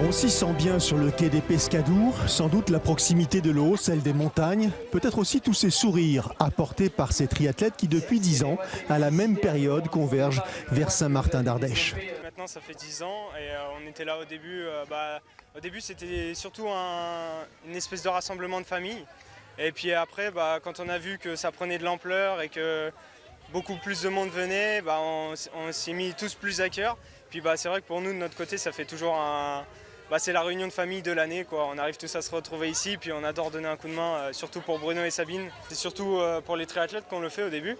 On s'y sent bien sur le quai des Pescadours, sans doute la proximité de l'eau, celle des montagnes, peut-être aussi tous ces sourires apportés par ces triathlètes qui depuis 10 ans, à la même période, convergent vers Saint-Martin d'Ardèche. Maintenant ça fait 10 ans et on était là au début. Au début c'était surtout une espèce de rassemblement de famille. Et puis après, quand on a vu que ça prenait de l'ampleur et que beaucoup plus de monde venait, on s'est mis tous plus à cœur. Puis c'est vrai que pour nous, de notre côté, ça fait toujours c'est la réunion de famille de l'année, quoi. On arrive tous à se retrouver ici, puis on adore donner un coup de main, surtout pour Bruno et Sabine. C'est surtout pour les triathlètes qu'on le fait au début.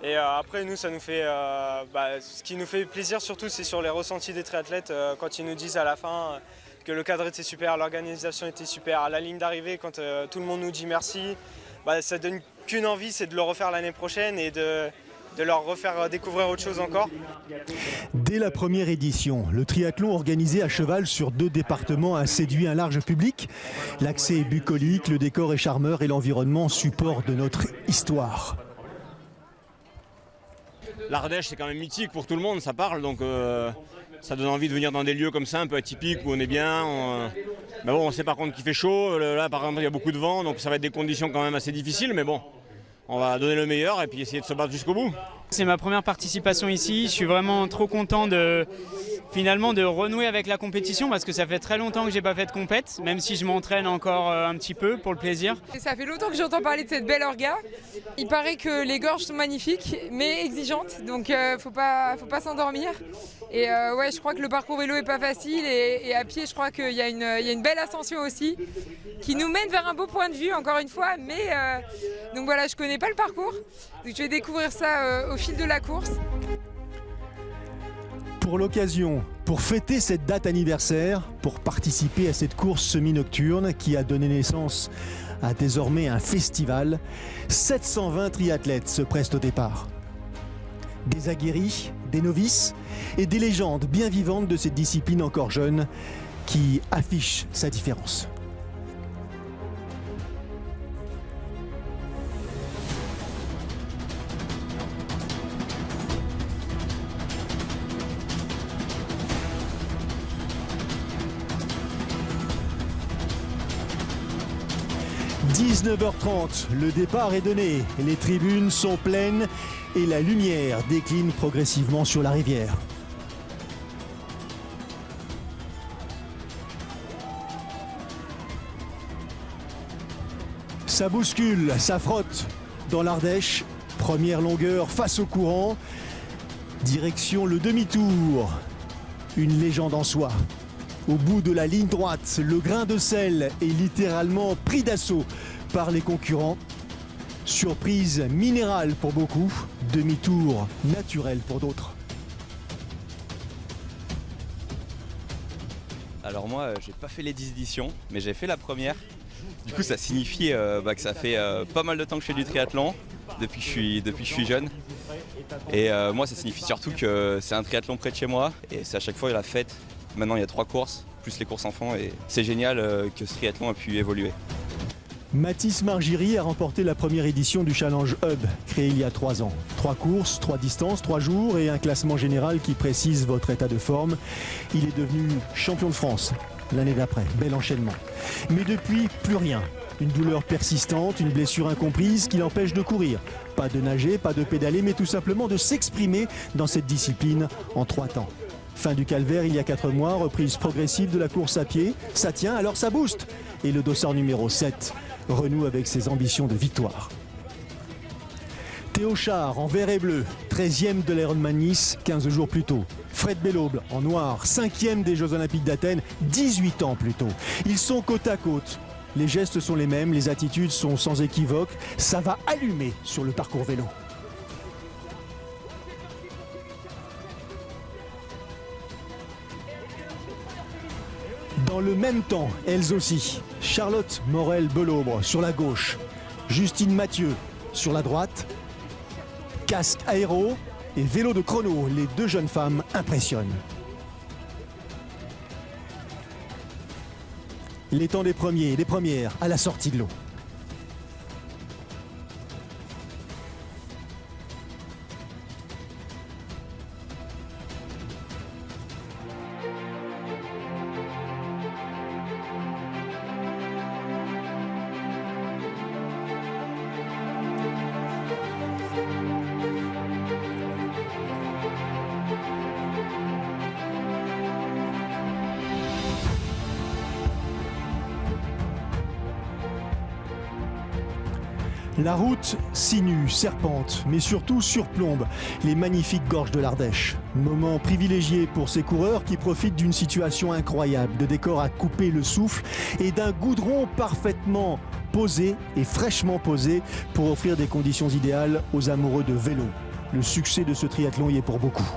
Et après, nous, ça nous fait, ce qui nous fait plaisir surtout, c'est sur les ressentis des triathlètes quand ils nous disent à la fin que le cadre était super, l'organisation était super. À la ligne d'arrivée, quand tout le monde nous dit merci, ça donne qu'une envie, c'est de le refaire l'année prochaine et de leur refaire découvrir autre chose encore. Dès la première édition, le triathlon organisé à cheval sur 2 départements a séduit un large public. L'accès est bucolique, le décor est charmeur et l'environnement support de notre histoire. L'Ardèche, c'est quand même mythique pour tout le monde, ça parle, donc ça donne envie de venir dans des lieux comme ça, un peu atypiques, où on est bien. Mais bon, on sait par contre qu'il fait chaud, là par exemple il y a beaucoup de vent, donc ça va être des conditions quand même assez difficiles, mais bon, on va donner le meilleur et puis essayer de se battre jusqu'au bout. C'est ma première participation ici, je suis vraiment trop content de renouer avec la compétition parce que ça fait très longtemps que j'ai pas fait de compète, même si je m'entraîne encore un petit peu pour le plaisir. Et ça fait longtemps que j'entends parler de cette belle orga. Il paraît que les gorges sont magnifiques mais exigeantes, donc faut pas s'endormir. Et ouais, je crois que le parcours vélo est pas facile et à pied je crois qu'il y a une belle ascension aussi qui nous mène vers un beau point de vue encore une fois, mais donc voilà, je connais pas le parcours, donc je vais découvrir ça au fil de la course. Pour l'occasion, pour fêter cette date anniversaire, pour participer à cette course semi-nocturne qui a donné naissance à désormais un festival, 720 triathlètes se pressent au départ. Des aguerris, des novices et des légendes bien vivantes de cette discipline encore jeune qui affiche sa différence. « 19h30, le départ est donné, les tribunes sont pleines et la lumière décline progressivement sur la rivière. Ça bouscule, ça frotte dans l'Ardèche, première longueur face au courant, direction le demi-tour, une légende en soi. Au bout de la ligne droite, le grain de sel est littéralement pris d'assaut par les concurrents. Surprise minérale pour beaucoup, demi-tour naturel pour d'autres. Alors moi, j'ai pas fait les 10 éditions, mais j'ai fait la première. Du coup, ça signifie que ça fait pas mal de temps que je fais du triathlon, depuis que je suis jeune. Et moi, ça signifie surtout que c'est un triathlon près de chez moi, et c'est à chaque fois la fête. Maintenant, il y a 3 courses, plus les courses enfants, et c'est génial que ce triathlon a pu évoluer. Mathis Margiry a remporté la première édition du Challenge Hub, créé il y a 3 ans. 3 courses, 3 distances, 3 jours et un classement général qui précise votre état de forme. Il est devenu champion de France l'année d'après. Bel enchaînement. Mais depuis, plus rien. Une douleur persistante, une blessure incomprise qui l'empêche de courir. Pas de nager, pas de pédaler, mais tout simplement de s'exprimer dans cette discipline en 3 temps. Fin du calvaire il y a 4 mois, reprise progressive de la course à pied. Ça tient, alors ça booste. Et le dossard numéro 7 renoue avec ses ambitions de victoire. Théo Char en vert et bleu, 13e de l'Ironman Nice 15 jours plus tôt. Fred Bellaube en noir, 5e des Jeux Olympiques d'Athènes 18 ans plus tôt. Ils sont côte à côte. Les gestes sont les mêmes, les attitudes sont sans équivoque. Ça va allumer sur le parcours vélo. Dans le même temps, elles aussi, Charlotte Morel-Belaubre sur la gauche, Justine Mathieu sur la droite, casque aéro et vélo de chrono, les 2 jeunes femmes impressionnent. Les temps des premiers et des premières à la sortie de l'eau. La route sinue, serpente, mais surtout surplombe les magnifiques gorges de l'Ardèche. Moment privilégié pour ces coureurs qui profitent d'une situation incroyable, de décors à couper le souffle et d'un goudron parfaitement posé et fraîchement posé pour offrir des conditions idéales aux amoureux de vélo. Le succès de ce triathlon y est pour beaucoup.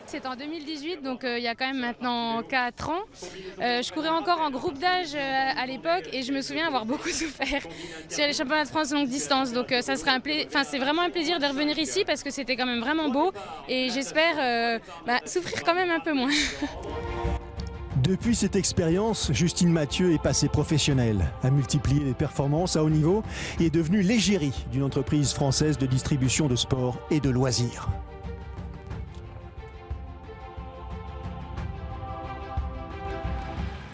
C'est en 2018, donc il y a quand même maintenant 4 ans. Je courais encore en groupe d'âge à l'époque et je me souviens avoir beaucoup souffert sur les championnats de France longue distance. Donc ça serait c'est vraiment un plaisir de revenir ici parce que c'était quand même vraiment beau et j'espère souffrir quand même un peu moins. Depuis cette expérience, Justine Mathieu est passée professionnelle, a multiplié les performances à haut niveau et est devenue l'égérie d'une entreprise française de distribution de sport et de loisirs.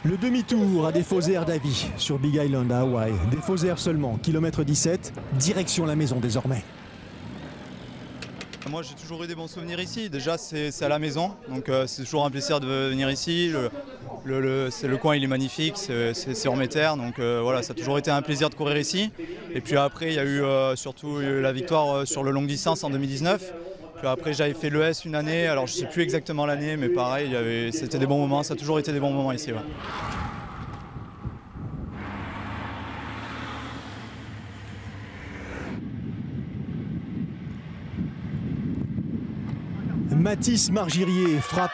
Le demi-tour à des Faux-Airs d'Avis sur Big Island à Hawaï. Des Faux-Airs seulement, kilomètre 17, direction la maison désormais. Moi j'ai toujours eu des bons souvenirs ici, déjà c'est à la maison, donc c'est toujours un plaisir de venir ici. Le coin il est magnifique, c'est sur mes terres, donc voilà, ça a toujours été un plaisir de courir ici. Et puis après il y a eu surtout la victoire sur le longue distance en 2019. Puis après j'avais fait l'ES une année, alors je ne sais plus exactement l'année, mais pareil, c'était des bons moments, ça a toujours été des bons moments ici. Ouais. Mathis Margirier frappe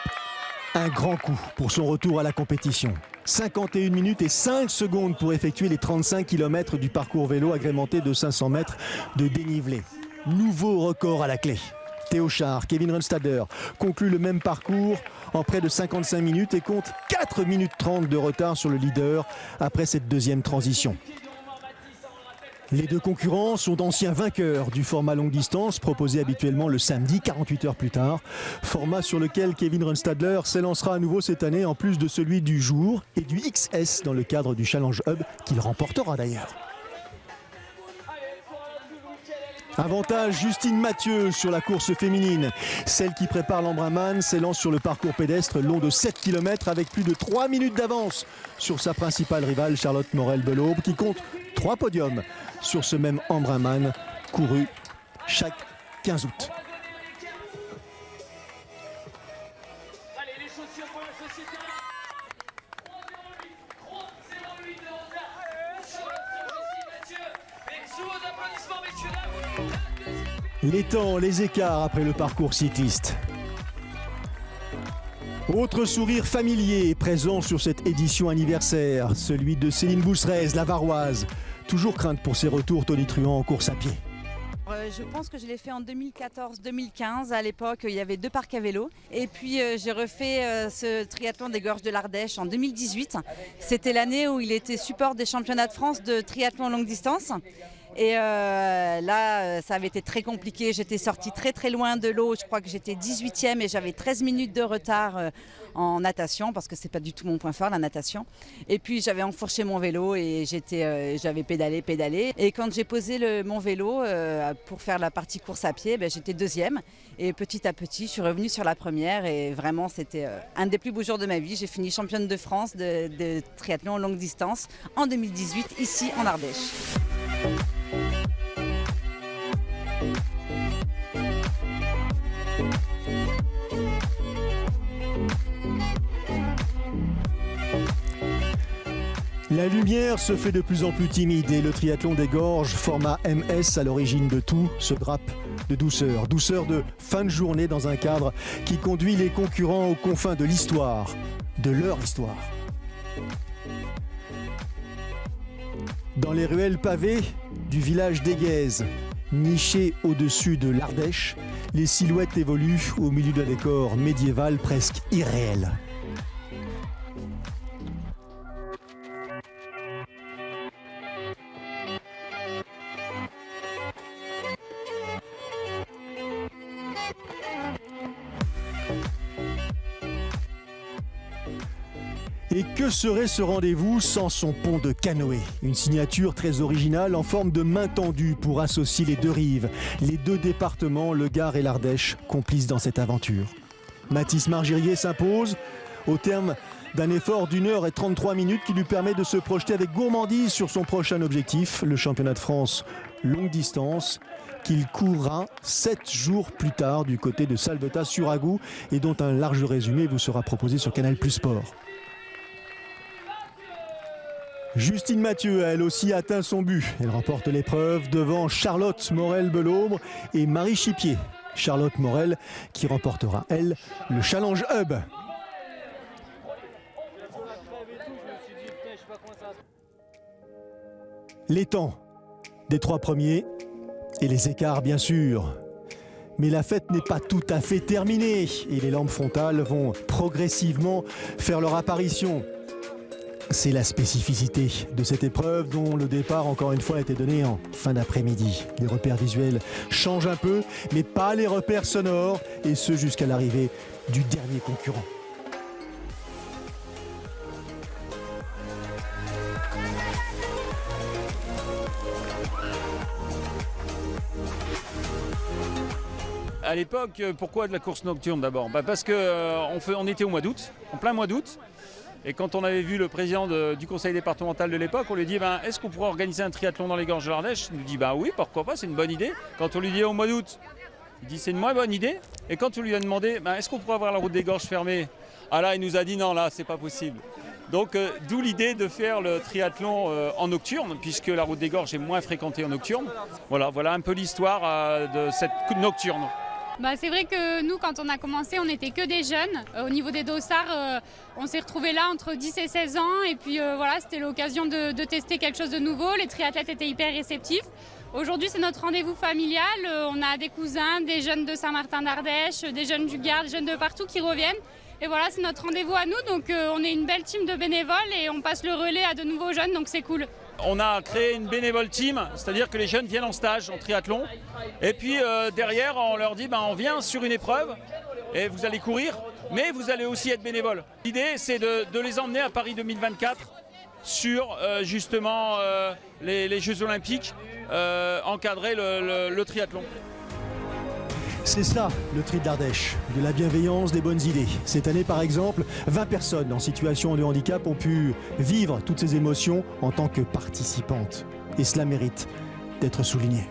un grand coup pour son retour à la compétition. 51 minutes et 5 secondes pour effectuer les 35 km du parcours vélo agrémenté de 500 mètres de dénivelé. Nouveau record à la clé. Théo Char, Kevin Runstader conclut le même parcours en près de 55 minutes et compte 4 minutes 30 de retard sur le leader après cette deuxième transition. Les deux concurrents sont d'anciens vainqueurs du format longue distance proposé habituellement le samedi 48 heures plus tard. Format sur lequel Kevin Runstadler s'élancera à nouveau cette année en plus de celui du jour et du XS dans le cadre du Challenge Hub qu'il remportera d'ailleurs. Avantage Justine Mathieu sur la course féminine. Celle qui prépare l'Embrunman s'élance sur le parcours pédestre long de 7 km avec plus de 3 minutes d'avance sur sa principale rivale Charlotte Morel-Belleaube qui compte 3 podiums sur ce même Embrunman couru chaque 15 août. Les temps, les écarts après le parcours cycliste. Autre sourire familier présent sur cette édition anniversaire, celui de Céline Bousserez, la Varoise. Toujours crainte pour ses retours tonitruants en course à pied. Je pense que je l'ai fait en 2014-2015. À l'époque, il y avait 2 parcs à vélo. Et puis, j'ai refait ce triathlon des gorges de l'Ardèche en 2018. C'était l'année où il était support des championnats de France de triathlon longue distance. Et là, ça avait été très compliqué. J'étais sortie très loin de l'eau. Je crois que j'étais 18e et j'avais 13 minutes de retard en natation parce que c'est pas du tout mon point fort, la natation. Et puis j'avais enfourché mon vélo et j'avais pédalé. Et quand j'ai posé mon vélo pour faire la partie course à pied, j'étais 2e. Et petit à petit, je suis revenue sur la première et vraiment, c'était un des plus beaux jours de ma vie. J'ai fini championne de France de triathlon longue distance en 2018 ici en Ardèche. La lumière se fait de plus en plus timide et le triathlon des gorges, format MS à l'origine de tout, se drape de douceur. Douceur de fin de journée dans un cadre qui conduit les concurrents aux confins de l'histoire, de leur histoire. Dans les ruelles pavées du village d'Aiguez, niché au-dessus de l'Ardèche, les silhouettes évoluent au milieu d'un décor médiéval presque irréel. Et que serait ce rendez-vous sans son pont de canoë? Une signature très originale en forme de main tendue pour associer les deux rives, les deux départements, le Gard et l'Ardèche, complices dans cette aventure. Mathis Margirier s'impose au terme d'un effort d'1 h 33 qui lui permet de se projeter avec gourmandise sur son prochain objectif, le championnat de France longue distance, qu'il courra 7 jours plus tard du côté de Salvetat-sur-Agou et dont un large résumé vous sera proposé sur Canal+ Sport. Justine Mathieu a elle aussi atteint son but. Elle remporte l'épreuve devant Charlotte Morel-Belombre et Marie Chipier. Charlotte Morel qui remportera, elle, le Challenge Hub. Les temps des 3 premiers et les écarts bien sûr. Mais la fête n'est pas tout à fait terminée et les lampes frontales vont progressivement faire leur apparition. C'est la spécificité de cette épreuve dont le départ, encore une fois, a été donné en fin d'après-midi. Les repères visuels changent un peu, mais pas les repères sonores, et ce jusqu'à l'arrivée du dernier concurrent. À l'époque, pourquoi de la course nocturne d'abord ? Parce qu'on était au mois d'août, en plein mois d'août. Et quand on avait vu le président du conseil départemental de l'époque, on lui dit est-ce qu'on pourrait organiser un triathlon dans les gorges de l'Ardèche ? Il nous dit oui, pourquoi pas, c'est une bonne idée. Quand on lui dit au mois d'août, il dit c'est une moins bonne idée. Et quand on lui a demandé est-ce qu'on pourrait avoir la route des gorges fermée ? Ah là, il nous a dit non, là, c'est pas possible. Donc d'où l'idée de faire le triathlon en nocturne, puisque la route des gorges est moins fréquentée en nocturne. Voilà un peu l'histoire de cette nocturne. C'est vrai que nous, quand on a commencé, on n'était que des jeunes. Au niveau des dossards, on s'est retrouvés là entre 10 et 16 ans. Et puis c'était l'occasion de tester quelque chose de nouveau. Les triathlètes étaient hyper réceptifs. Aujourd'hui, c'est notre rendez-vous familial. On a des cousins, des jeunes de Saint-Martin-d'Ardèche, des jeunes du Gard, des jeunes de partout qui reviennent. Et voilà, c'est notre rendez-vous à nous. Donc on est une belle team de bénévoles et on passe le relais à de nouveaux jeunes. Donc c'est cool. On a créé une bénévole team, c'est-à-dire que les jeunes viennent en stage en triathlon. Et puis derrière, on leur dit on vient sur une épreuve et vous allez courir, mais vous allez aussi être bénévole. L'idée, c'est de les emmener à Paris 2024 sur justement les Jeux Olympiques, encadrer le triathlon. C'est ça, le Tri d'Ardèche, de la bienveillance, des bonnes idées. Cette année, par exemple, 20 personnes en situation de handicap ont pu vivre toutes ces émotions en tant que participantes. Et cela mérite d'être souligné.